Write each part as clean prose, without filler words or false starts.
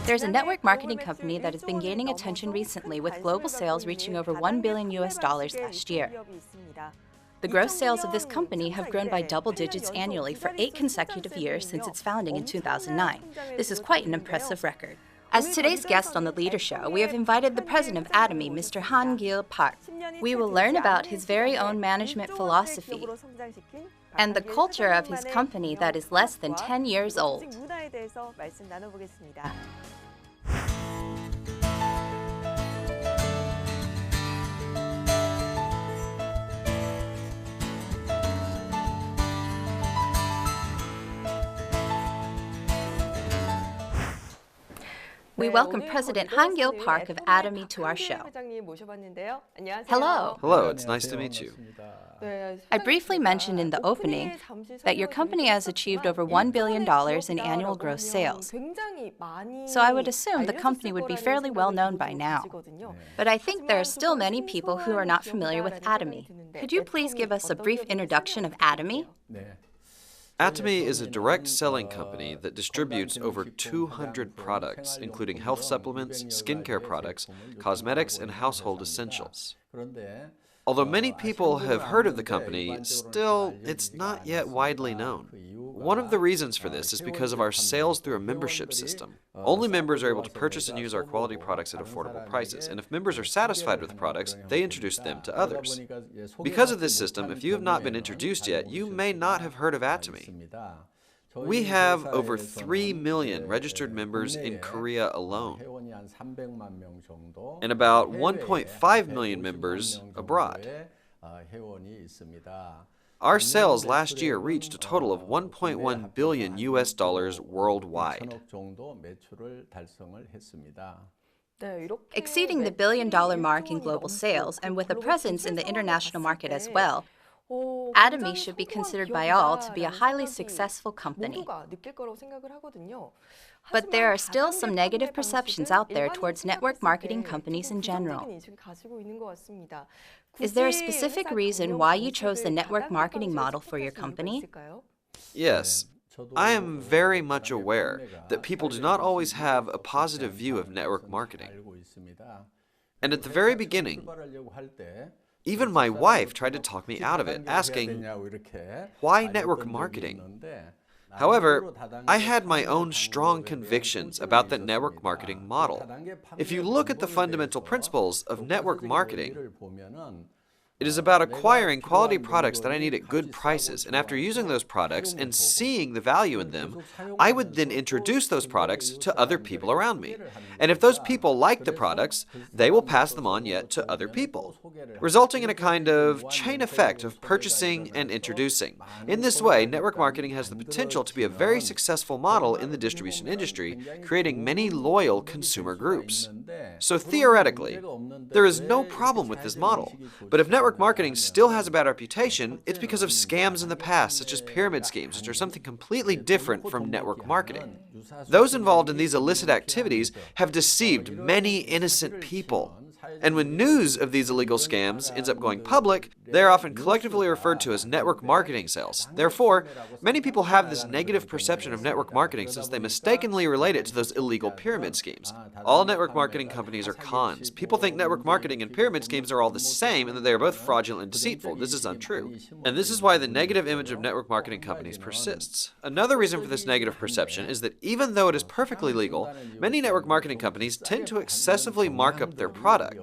There's a network marketing company that has been gaining attention recently with global sales reaching over $1 billion last year. The gross sales of this company have grown by double digits annually for 8 consecutive years since its founding in 2009. This is quite an impressive record. As today's guest on the Leader Show, we have invited the president of Atomy, Mr. Gil Park. We will learn about his very own management philosophy and the culture of his company that is less than 10 years old. We welcome President Gil Park of Atomy to our show. Hello. Hello, it's nice to meet you. I briefly mentioned in the opening that your company has achieved over $1 billion in annual gross sales. So I would assume the company would be fairly well known by now. But I think there are still many people who are not familiar with Atomy. Could you please give us a brief introduction of Atomy? Atomy is a direct selling company that distributes over 200 products, including health supplements, skincare products, cosmetics, and household essentials. Although many people have heard of the company, still, it's not yet widely known. One of the reasons for this is because of our sales through a membership system. Only members are able to purchase and use our quality products at affordable prices, and if members are satisfied with the products, they introduce them to others. Because of this system, if you have not been introduced yet, you may not have heard of Atomy. We have over 3 million registered members in Korea alone, and about 1.5 million members abroad. Our sales last year reached a total of $1.1 billion worldwide. Exceeding the billion-dollar mark in global sales and with a presence in the international market as well, Atomy should be considered by all to be a highly successful company. But there are still some negative perceptions out there towards network marketing companies in general. Is there a specific reason why you chose the network marketing model for your company? Yes. I am very much aware that people do not always have a positive view of network marketing. And at the very beginning, even my wife tried to talk me out of it, asking, "Why network marketing?" However, I had my own strong convictions about the network marketing model. If you look at the fundamental principles of network marketing, it is about acquiring quality products that I need at good prices, and after using those products and seeing the value in them, I would then introduce those products to other people around me. And if those people like the products, they will pass them on yet to other people, resulting in a kind of chain effect of purchasing and introducing. In this way, network marketing has the potential to be a very successful model in the distribution industry, creating many loyal consumer groups. So theoretically, there is no problem with this model, but if network marketing still has a bad reputation, it's because of scams in the past, such as pyramid schemes, which are something completely different from network marketing. Those involved in these illicit activities have deceived many innocent people. And when news of these illegal scams ends up going public, they are often collectively referred to as network marketing sales. Therefore, many people have this negative perception of network marketing since they mistakenly relate it to those illegal pyramid schemes. All network marketing companies are cons. People think network marketing and pyramid schemes are all the same and that they are both fraudulent and deceitful. This is untrue. And this is why the negative image of network marketing companies persists. Another reason for this negative perception is that even though it is perfectly legal, many network marketing companies tend to excessively mark up their products.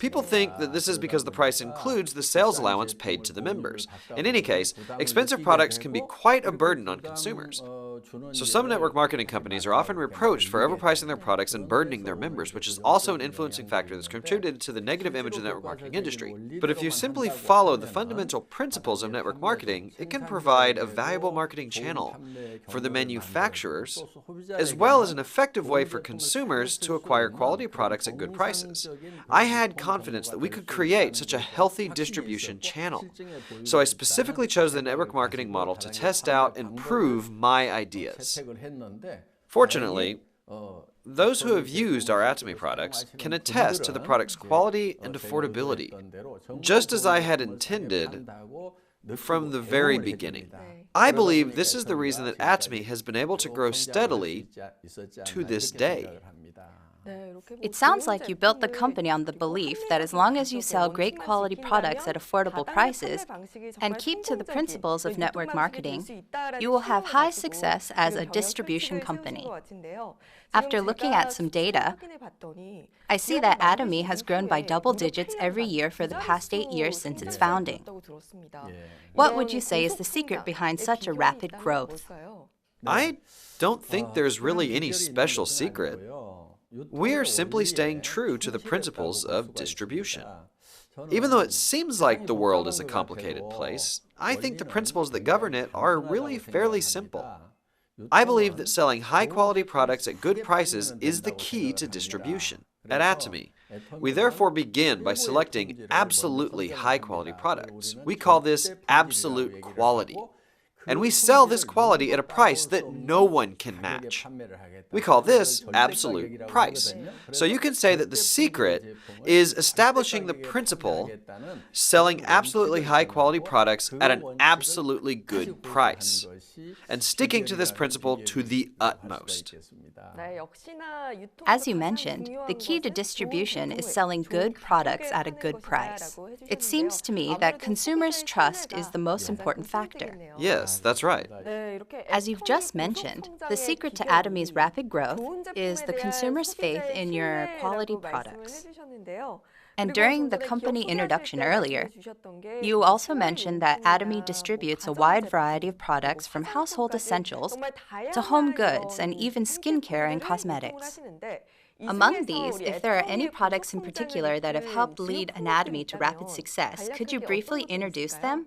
People think that this is because the price includes the sales allowance paid to the members. In any case, expensive products can be quite a burden on consumers. So some network marketing companies are often reproached for overpricing their products and burdening their members, which is also an influencing factor that's contributed to the negative image of the network marketing industry. But if you simply follow the fundamental principles of network marketing, it can provide a valuable marketing channel for the manufacturers, as well as an effective way for consumers to acquire quality products at good prices. I had confidence that we could create such a healthy distribution channel. So I specifically chose the network marketing model to test out and prove my ideas. Fortunately, those who have used our Atomy products can attest to the product's quality and affordability. Just as I had intended, from the very beginning. I believe this is the reason that Atomy has been able to grow steadily to this day. It sounds like you built the company on the belief that as long as you sell great quality products at affordable prices and keep to the principles of network marketing, you will have high success as a distribution company. After looking at some data, I see that Atomy has grown by double digits every year for the past 8 years since its founding. What would you say is the secret behind such a rapid growth? I don't think there's really any special secret. We are simply staying true to the principles of distribution. Even though it seems like the world is a complicated place, I think the principles that govern it are really fairly simple. I believe that selling high-quality products at good prices is the key to distribution. At Atomy, we therefore begin by selecting absolutely high-quality products. We call this absolute quality. And we sell this quality at a price that no one can match. We call this absolute price. So you can say that the secret is establishing the principle, selling absolutely high-quality products at an absolutely good price, and sticking to this principle to the utmost. As you mentioned, the key to distribution is selling good products at a good price. It seems to me that consumers' trust is the most important factor. Yes, that's right. As you've just mentioned, the secret to Atomy's rapid growth is the consumer's faith in your quality products. And during the company introduction earlier, you also mentioned that Atomy distributes a wide variety of products from household essentials to home goods and even skincare and cosmetics. Among these, if there are any products in particular that have helped lead Atomy to rapid success, could you briefly introduce them?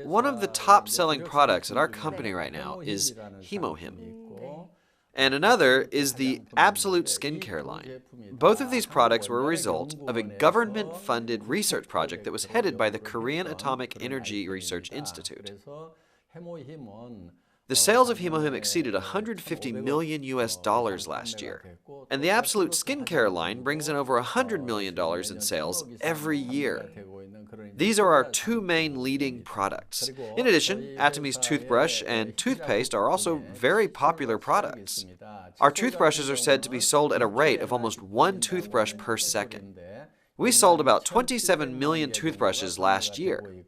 One of the top-selling products at our company right now is Hemohim. And another is the Absolute Skincare line. Both of these products were a result of a government-funded research project that was headed by the Korean Atomic Energy Research Institute. The sales of Hemohim exceeded $150 million last year, and the Absolute Skincare line brings in over $100 million in sales every year. These are our two main leading products. In addition, Atomy's toothbrush and toothpaste are also very popular products. Our toothbrushes are said to be sold at a rate of almost 1 toothbrush per second. We sold about 27 million toothbrushes last year.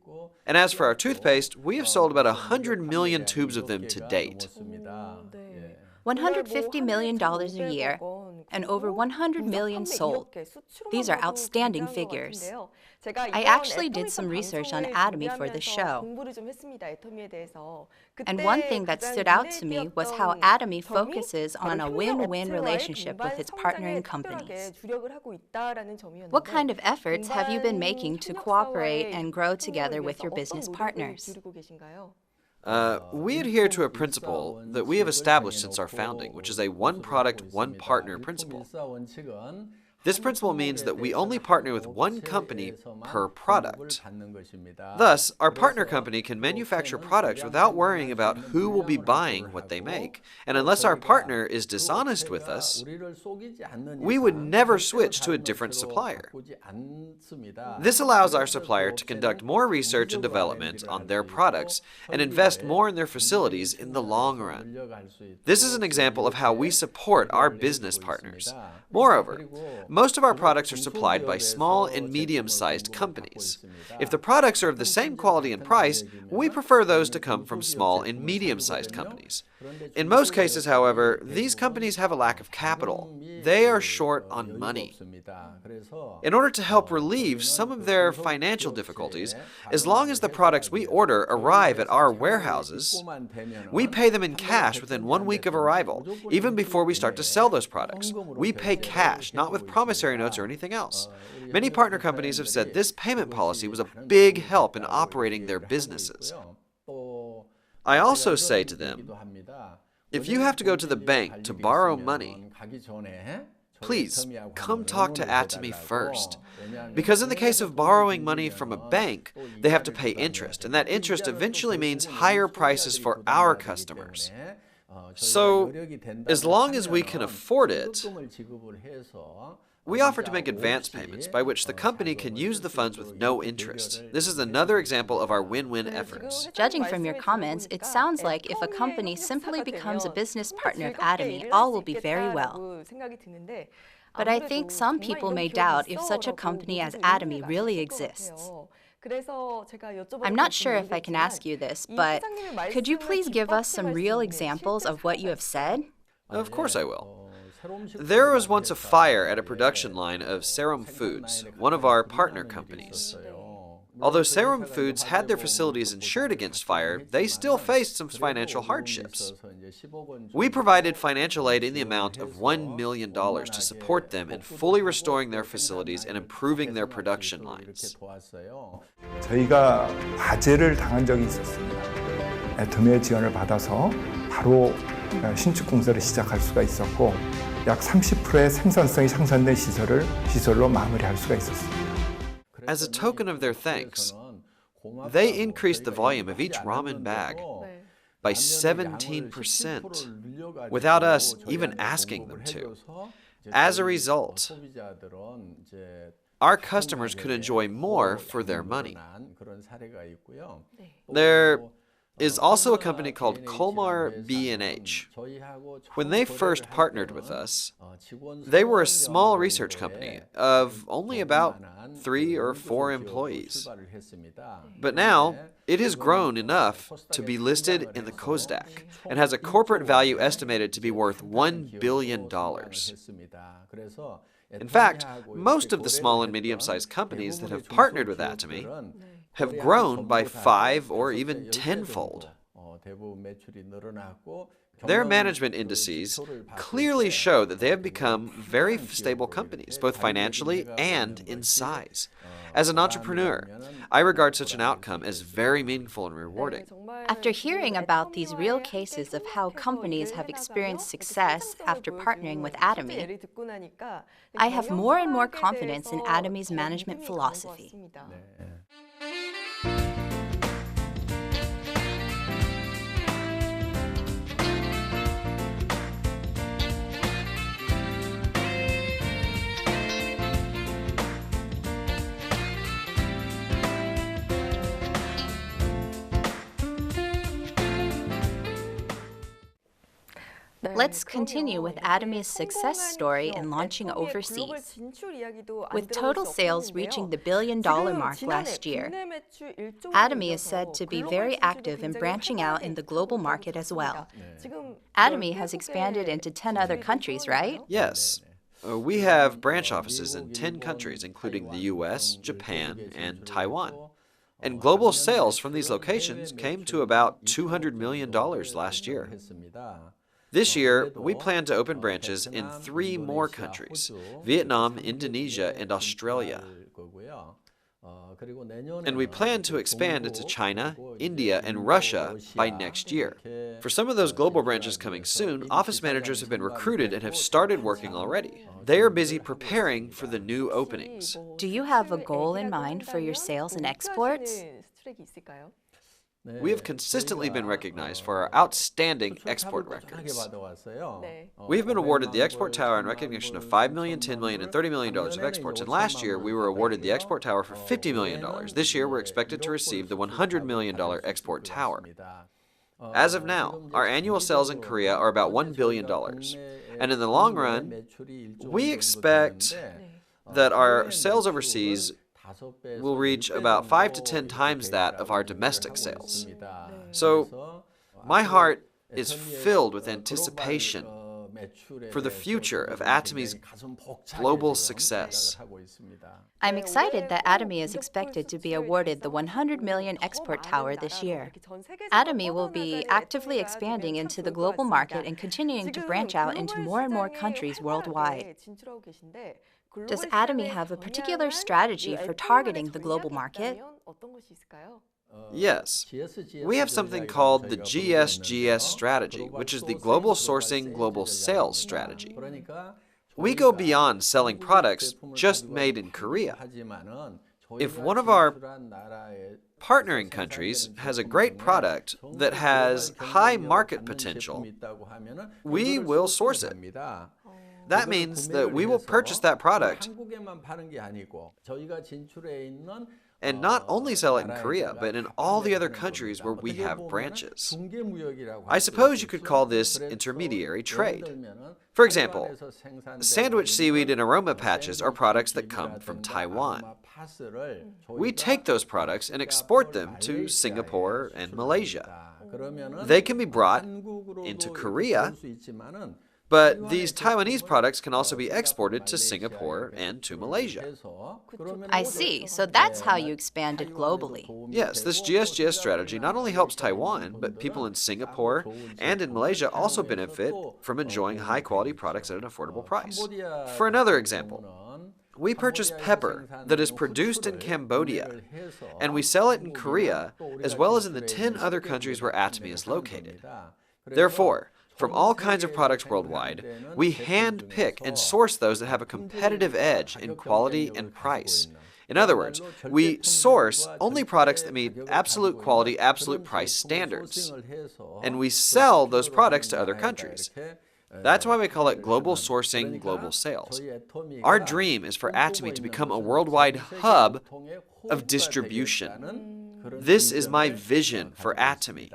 And as for our toothpaste, we have sold about 100 million tubes of them to date. $150 million a year and over 100 million sold. These are outstanding figures. I actually did some research on Atomy for this show. And one thing that stood out to me was how Atomy focuses on a win-win relationship with its partnering companies. What kind of efforts have you been making to cooperate and grow together with your business partners? We adhere to a principle that we have established since our founding, which is a one product, one partner principle. This principle means that we only partner with one company per product. Thus, our partner company can manufacture products without worrying about who will be buying what they make. And unless our partner is dishonest with us, we would never switch to a different supplier. This allows our supplier to conduct more research and development on their products and invest more in their facilities in the long run. This is an example of how we support our business partners. Moreover, most of our products are supplied by small and medium-sized companies. If the products are of the same quality and price, we prefer those to come from small and medium-sized companies. In most cases, however, these companies have a lack of capital. They are short on money. In order to help relieve some of their financial difficulties, as long as the products we order arrive at our warehouses, we pay them in cash within 1 week of arrival, even before we start to sell those products. We pay cash, not with promissory notes or anything else. Many partner companies have said this payment policy was a big help in operating their businesses. I also say to them, if you have to go to the bank to borrow money, please come talk to Atomy first. Because in the case of borrowing money from a bank, they have to pay interest, and that interest eventually means higher prices for our customers. So, as long as we can afford it, We offer to make advance payments by which the company can use the funds with no interest. This is another example of our win-win efforts. Judging from your comments, it sounds like if a company simply becomes a business partner of Atomy, all will be very well. But I think some people may doubt if such a company as Atomy really exists. I'm not sure if I can ask you this, but could you please give us some real examples of what you have said? Of course I will. There was once a fire at a production line of Serum Foods, one of our partner companies. Although Serum Foods had their facilities insured against fire, they still faced some financial hardships. We provided financial aid in the amount of $1 million to support them in fully restoring their facilities and improving their production lines. 저희가 화재를 당한 적이 있었습니다. 애터미의 지원을 받아서 바로 신축 공사를 시작할 수가 있었고 약 30%의 생산성이 향상된 시설로 마무리할 수가 있었습니다. As a token of their thanks, they increased the volume of each ramen bag by 17% without us even asking them to. As a result, our customers could enjoy more for their money. There is also a company called Colmar B&H. When they first partnered with us, they were a small research company of only about 3 or 4 employees. But now, it has grown enough to be listed in the Kosdaq and has a corporate value estimated to be worth $1 billion. In fact, most of the small and medium-sized companies that have partnered with Atomy have grown by 5 or even 10-fold. Their management indices clearly show that they have become very stable companies, both financially and in size. As an entrepreneur, I regard such an outcome as very meaningful and rewarding. After hearing about these real cases of how companies have experienced success after partnering with Atomy, I have more and more confidence in Atomy's management philosophy. Let's continue with Atomy's success story in launching overseas. With total sales reaching the billion-dollar mark last year, Atomy is said to be very active in branching out in the global market as well. Atomy has expanded into 10 other countries, right? Yes. We have branch offices in 10 countries, including the US, Japan, and Taiwan. And global sales from these locations came to about $200 million last year. This year, we plan to open branches in 3 more countries: Vietnam, Indonesia, and Australia. And we plan to expand into China, India, and Russia by next year. For some of those global branches coming soon, office managers have been recruited and have started working already. They are busy preparing for the new openings. Do you have a goal in mind for your sales and exports? We have consistently been recognized for our outstanding export records. We have been awarded the Export Tower in recognition of $5 million, $10 million, and $30 million of exports, and last year we were awarded the Export Tower for $50 million. This year we're expected to receive the $100 million Export Tower. As of now, our annual sales in Korea are about $1 billion, and in the long run, we expect that our sales overseas will reach about 5 to 10 times that of our domestic sales. So, my heart is filled with anticipation for the future of Atomy's global success. I'm excited that Atomy is expected to be awarded the $100 million Export Tower this year. Atomy will be actively expanding into the global market and continuing to branch out into more and more countries worldwide. Does Atomy have a particular strategy for targeting the global market? Yes. We have something called the GSGS strategy, which is the Global Sourcing Global Sales strategy. We go beyond selling products just made in Korea. If one of our partnering countries has a great product that has high market potential, we will source it. that means that we will purchase that product and not only sell it in Korea, but in all the other countries where we have branches. I suppose you could call this intermediary trade. For example, sandwich seaweed and aroma patches are products that come from Taiwan. We take those products and export them to Singapore and Malaysia. They can be brought into Korea, but these Taiwanese products can also be exported to Singapore and to Malaysia. I see. So that's how you expanded globally. Yes, this GSGS strategy not only helps Taiwan, but people in Singapore and in Malaysia also benefit from enjoying high-quality products at an affordable price. For another example, we purchase pepper that is produced in Cambodia, and we sell it in Korea, as well as in the 10 other countries where Atomy is located. Therefore, from all kinds of products worldwide, we hand-pick and source those that have a competitive edge in quality and price. In other words, we source only products that meet absolute quality, absolute price standards, and we sell those products to other countries. That's why we call it global sourcing, global sales. Our dream is for Atomy to become a worldwide hub of distribution. This is my vision for Atomy.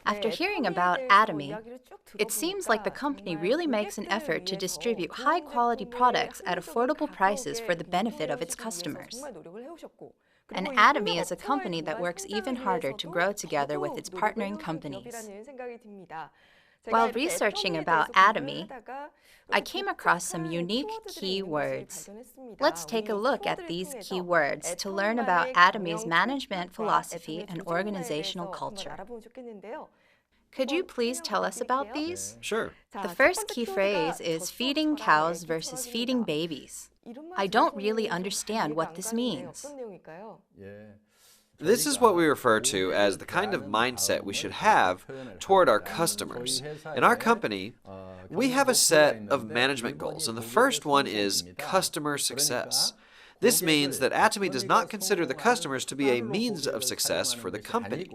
After hearing about Atomy, it seems like the company really makes an effort to distribute high-quality products at affordable prices for the benefit of its customers. And Atomy is a company that works even harder to grow together with its partnering companies. While researching about Atomy, I came across some unique keywords. Let's take a look at these keywords to learn about Atomy's management philosophy and organizational culture. Could you please tell us about these? Sure. The first key phrase is feeding cows versus feeding babies. I don't really understand what this means. This is what we refer to as the kind of mindset we should have toward our customers. In our company, we have a set of management goals, and the first one is customer success. This means that Atomy does not consider the customers to be a means of success for the company.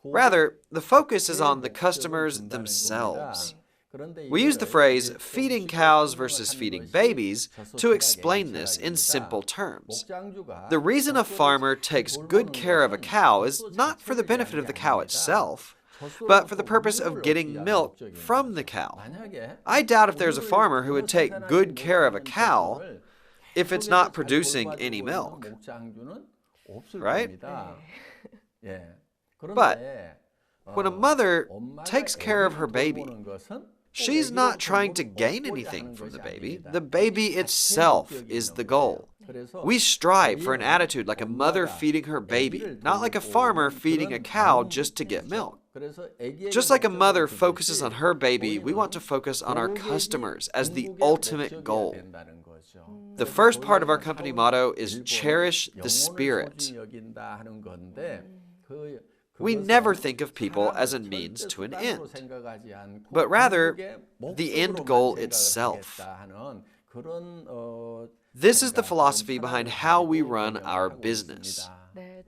Rather, the focus is on the customers themselves. We use the phrase feeding cows versus feeding babies to explain this in simple terms. The reason a farmer takes good care of a cow is not for the benefit of the cow itself, but for the purpose of getting milk from the cow. I doubt if there's a farmer who would take good care of a cow if it's not producing any milk. Right? But when a mother takes care of her baby, she's not trying to gain anything from the baby. The baby itself is the goal. We strive for an attitude like a mother feeding her baby, not like a farmer feeding a cow just to get milk. Just like a mother focuses on her baby, we want to focus on our customers as the ultimate goal. The first part of our company motto is cherish the spirit. We never think of people as a means to an end, but rather the end goal itself. This is the philosophy behind how we run our business.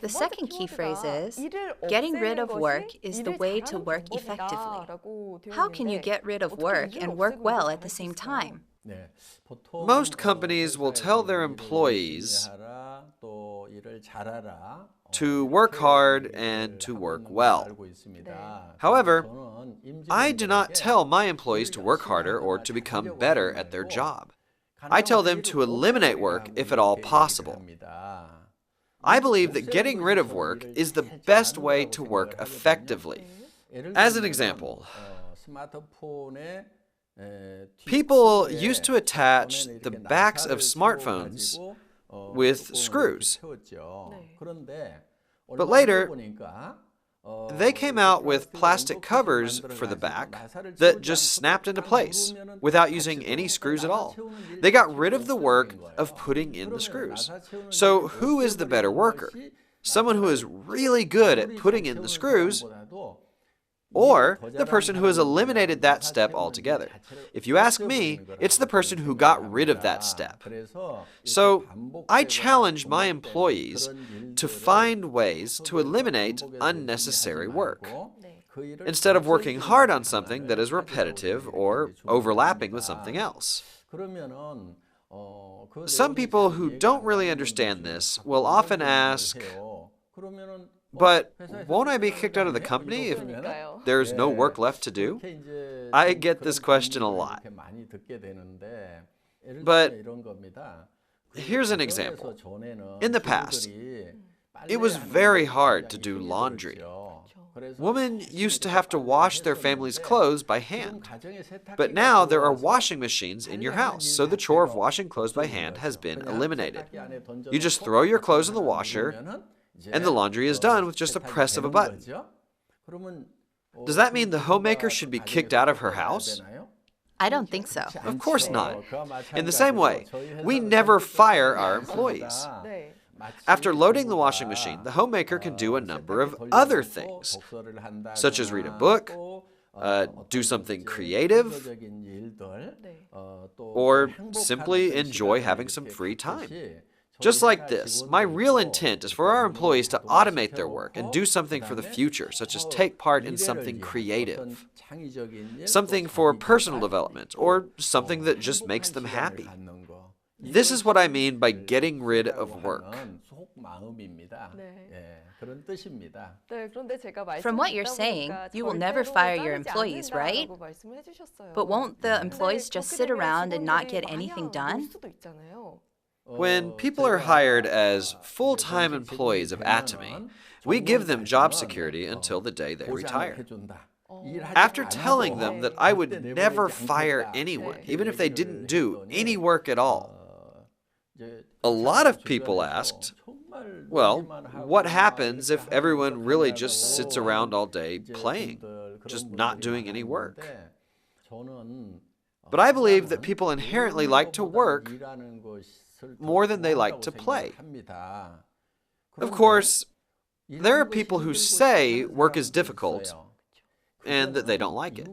The second key phrase is, getting rid of work is the way to work effectively. How can you get rid of work and work well at the same time? Most companies will tell their employees to work hard and to work well. However, I do not tell my employees to work harder or to become better at their job. I tell them to eliminate work if at all possible. I believe that getting rid of work is the best way to work effectively. As an example, people used to attach the backs of smartphones with screws. But later, They came out with plastic covers for the back that just snapped into place without using any screws at all. They got rid of the work of putting in the screws. So who is the better worker? Someone who is really good at putting in the screws, or the person who has eliminated that step altogether? If you ask me, it's the person who got rid of that step. So I challenge my employees to find ways to eliminate unnecessary work, instead of working hard on something that is repetitive or overlapping with something else. Some people who don't really understand this will often ask, but won't I be kicked out of the company if there's no work left to do? I get this question a lot. But here's an example. In the past, it was very hard to do laundry. Women used to have to wash their family's clothes by hand. But now there are washing machines in your house, so the chore of washing clothes by hand has been eliminated. You just throw your clothes in the washer, and the laundry is done with just a press of a button. Does that mean the homemaker should be kicked out of her house? I don't think so. Of course not. In the same way, we never fire our employees. After loading the washing machine, the homemaker can do a number of other things, such as read a book, do something creative, or simply enjoy having some free time. Just like this, my real intent is for our employees to automate their work and do something for the future, such as take part in something creative, something for personal development, or something that just makes them happy. This is what I mean by getting rid of work. From what you're saying, you will never fire your employees, right? But won't the employees just sit around and not get anything done? When people are hired as full-time employees of Atomy, we give them job security until the day they retire. After telling them that I would never fire anyone, even if they didn't do any work at all, a lot of people asked, well, what happens if everyone really just sits around all day playing, just not doing any work? But I believe that people inherently like to work more than they like to play. Of course, there are people who say work is difficult and that they don't like it.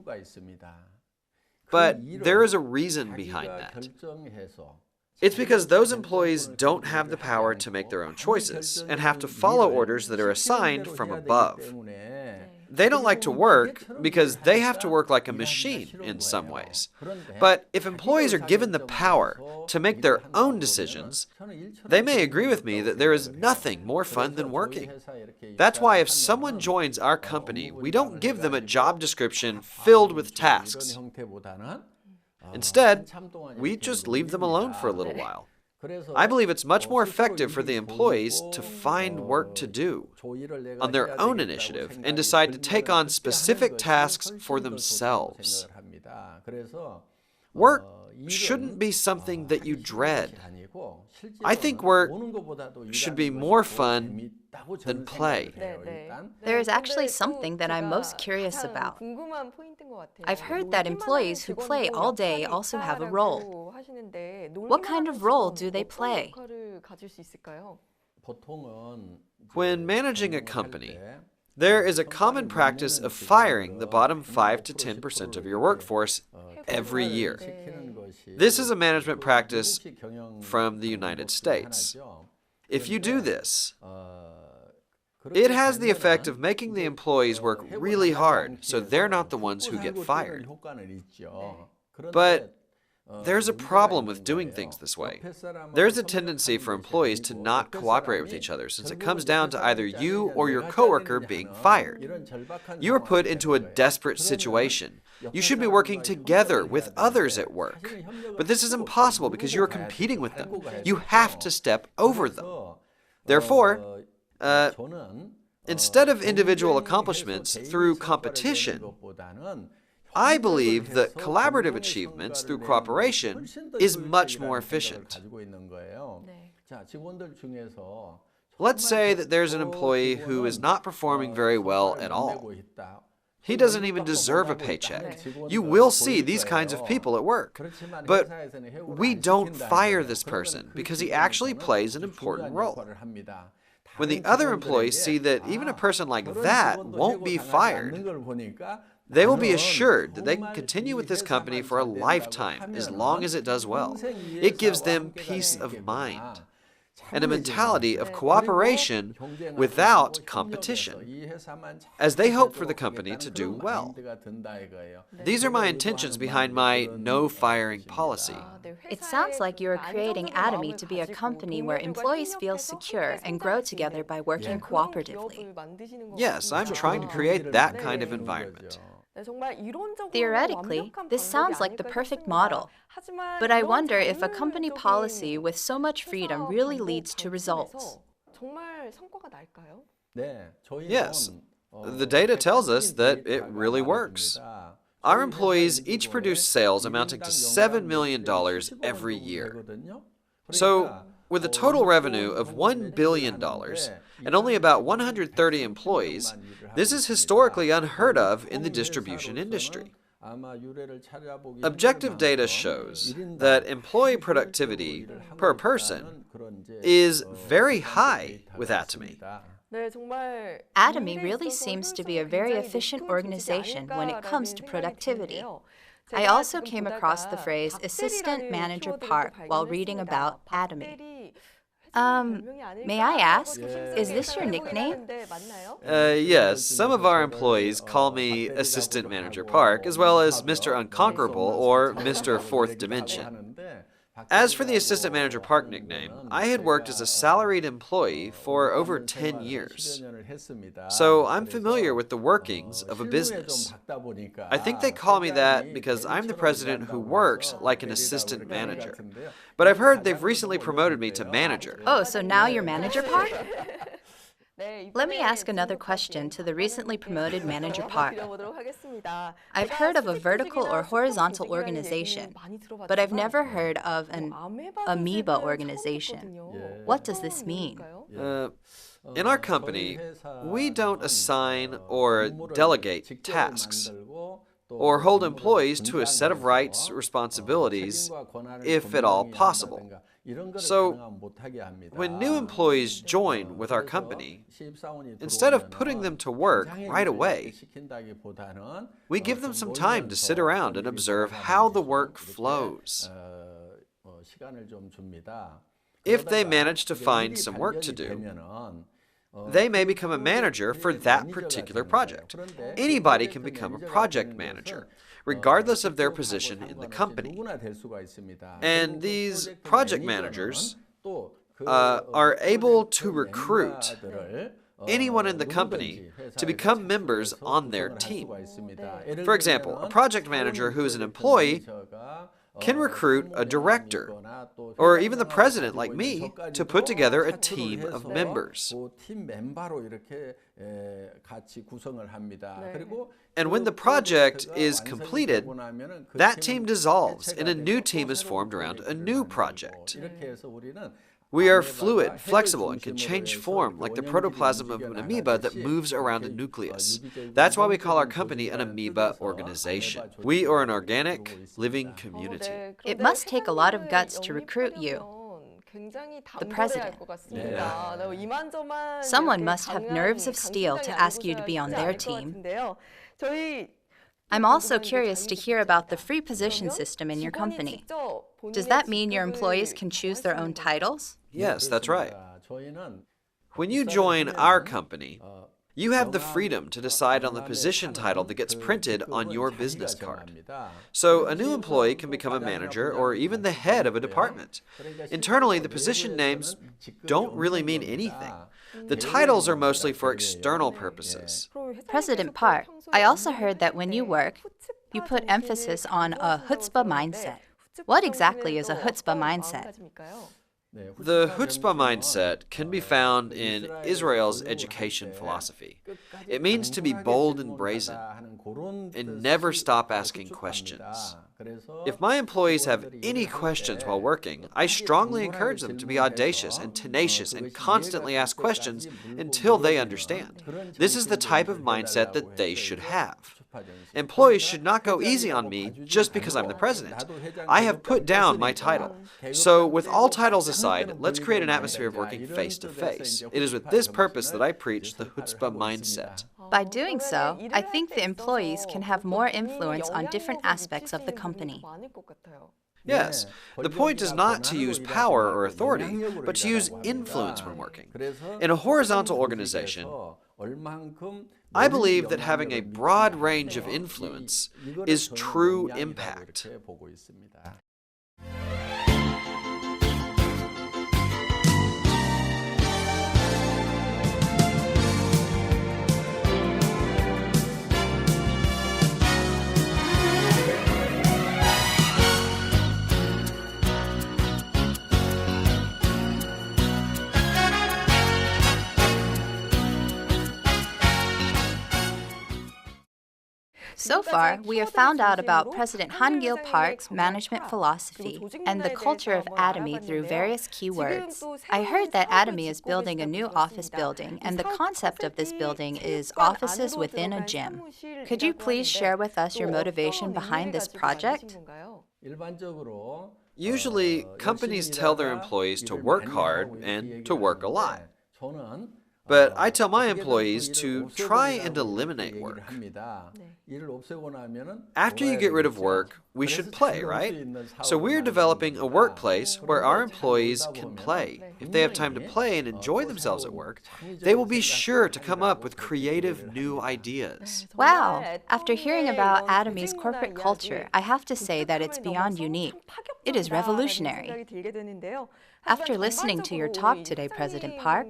But there is a reason behind that. It's because those employees don't have the power to make their own choices and have to follow orders that are assigned from above. They don't like to work because they have to work like a machine in some ways. But if employees are given the power to make their own decisions, they may agree with me that there is nothing more fun than working. That's why if someone joins our company, we don't give them a job description filled with tasks. Instead, we just leave them alone for a little while. I believe it's much more effective for the employees to find work to do on their own initiative and decide to take on specific tasks for themselves. Work shouldn't be something that you dread. I think work should be more fun than play. There is actually something that I'm most curious about. I've heard that employees who play all day also have a role. What kind of role do they play? When managing a company, there is a common practice of firing the bottom 5 to 10% of your workforce every year. This is a management practice from the United States. If you do this, it has the effect of making the employees work really hard so they're not the ones who get fired. But there's a problem with doing things this way. There's a tendency for employees to not cooperate with each other since it comes down to either you or your coworker being fired. You are put into a desperate situation. You should be working together with others at work. But this is impossible because you are competing with them. You have to step over them. Therefore, instead of individual accomplishments through competition, I believe that collaborative achievements through cooperation is much more efficient. Let's say that there's an employee who is not performing very well at all. He doesn't even deserve a paycheck. You will see these kinds of people at work. But we don't fire this person because he actually plays an important role. When the other employees see that even a person like that won't be fired, they will be assured that they can continue with this company for a lifetime as long as it does well. It gives them peace of mind and a mentality of cooperation without competition, as they hope for the company to do well. These are my intentions behind my no firing policy. It sounds like you are creating Atomy to be a company where employees feel secure and grow together by working cooperatively. Yes, I'm trying to create that kind of environment. Theoretically, this sounds like the perfect model. But I wonder if a company policy with so much freedom really leads to results. Yes, the data tells us that it really works. Our employees each produce sales amounting to $7 million every year. So, with a total revenue of $1 billion and only about 130 employees, this is historically unheard of in the distribution industry. Objective data shows that employee productivity per person is very high with Atomy. Atomy really seems to be a very efficient organization when it comes to productivity. I also came across the phrase Assistant Manager Park while reading about Atomy. May I ask, is this your nickname? Yes, some of our employees call me Assistant Manager Park, as well as Mr. Unconquerable or Mr. Fourth Dimension. As for the Assistant Manager Park nickname, I had worked as a salaried employee for over 10 years. So I'm familiar with the workings of a business. I think they call me that because I'm the president who works like an assistant manager. But I've heard they've recently promoted me to manager. Oh, so now you're Manager Park? Let me ask another question to the recently promoted Manager Park. I've heard of a vertical or horizontal organization, but I've never heard of an amoeba organization. What does this mean? In our company, we don't assign or delegate tasks or hold employees to a set of rights, responsibilities, if at all possible. So, when new employees join with our company, instead of putting them to work right away, we give them some time to sit around and observe how the work flows. If they manage to find some work to do, they may become a manager for that particular project. Anybody can become a project manager, regardless of their position in the company. And these project managers are able to recruit anyone in the company to become members on their team. For example, a project manager who is an employee can recruit a director, or even the president like me, to put together a team of members. And when the project is completed, that team dissolves and a new team is formed around a new project. We are fluid, flexible, and can change form like the protoplasm of an amoeba that moves around a nucleus. That's why we call our company an amoeba organization. We are an organic, living community. It must take a lot of guts to recruit you. The president. Someone must have nerves of steel to ask you to be on their team. I'm also curious to hear about the free position system in your company. Does that mean your employees can choose their own titles? Yes, that's right. When you join our company, you have the freedom to decide on the position title that gets printed on your business card. So a new employee can become a manager or even the head of a department. Internally, the position names don't really mean anything. The titles are mostly for external purposes. President Park, I also heard that when you work, you put emphasis on a Hutzpah mindset. What exactly is a Hutzpah mindset? The Hutzpah Mindset can be found in Israel's education philosophy. It means to be bold and brazen and never stop asking questions. If my employees have any questions while working, I strongly encourage them to be audacious and tenacious and constantly ask questions until they understand. This is the type of mindset that they should have. Employees should not go easy on me just because I'm the president. I have put down my title. So with all titles aside, let's create an atmosphere of working face to face. It is with this purpose that I preach the Hutzpah Mindset. By doing so, I think the employees can have more influence on different aspects of the company. Yes, the point is not to use power or authority, but to use influence when working. In a horizontal organization, I believe that having a broad range of influence is true impact. So far, we have found out about President Gil Park's management philosophy and the culture of Atomy through various keywords. I heard that Atomy is building a new office building, and the concept of this building is offices within a gym. Could you please share with us your motivation behind this project? Usually, companies tell their employees to work hard and to work a lot. But I tell my employees to try and eliminate work. After you get rid of work, we should play, right? So we're developing a workplace where our employees can play. If they have time to play and enjoy themselves at work, they will be sure to come up with creative new ideas. Wow! After hearing about Atomy's corporate culture, I have to say that it's beyond unique. It is revolutionary. After listening to your talk today, President Park,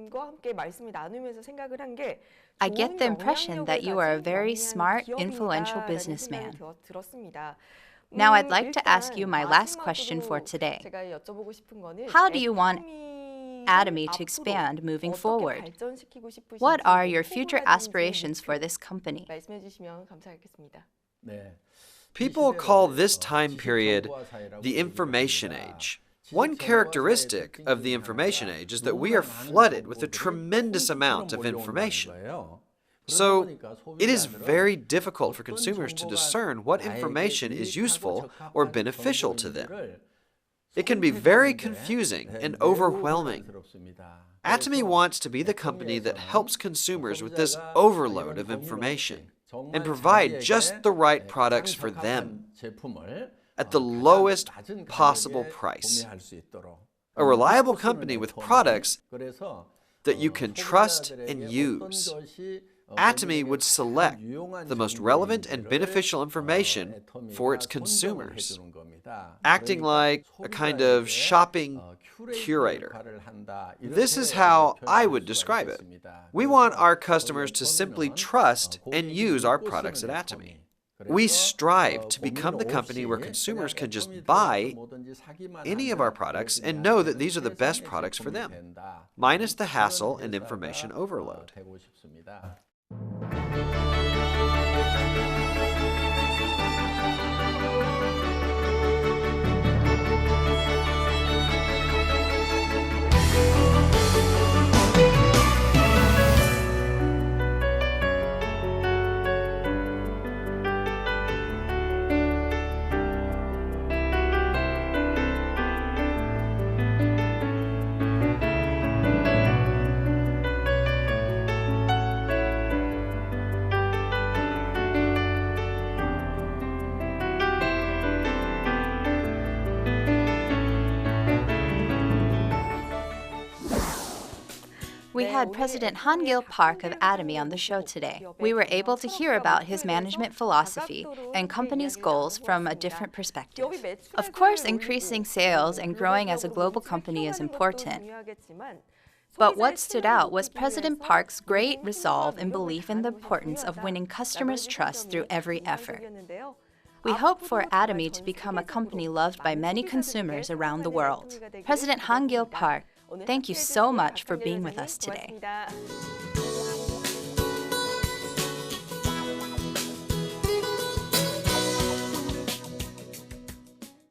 I get the impression that you are a very smart, influential businessman. Now I'd like to ask you my last question for today. How do you want Atomy to expand moving forward? What are your future aspirations for this company? People call this time period the information age. One characteristic of the information age is that we are flooded with a tremendous amount of information. So, it is very difficult for consumers to discern what information is useful or beneficial to them. It can be very confusing and overwhelming. Atomy wants to be the company that helps consumers with this overload of information and provide just the right products for them at the lowest possible price. A reliable company with products that you can trust and use. Atomy would select the most relevant and beneficial information for its consumers, acting like a kind of shopping curator. This is how I would describe it. We want our customers to simply trust and use our products at Atomy. We strive to become the company where consumers can just buy any of our products and know that these are the best products for them, minus the hassle and information overload. We had President Gil Park of Atomy on the show today. We were able to hear about his management philosophy and company's goals from a different perspective. Of course, increasing sales and growing as a global company is important. But what stood out was President Park's great resolve and belief in the importance of winning customers' trust through every effort. We hope for Atomy to become a company loved by many consumers around the world. President Gil Park, thank you so much for being with us today.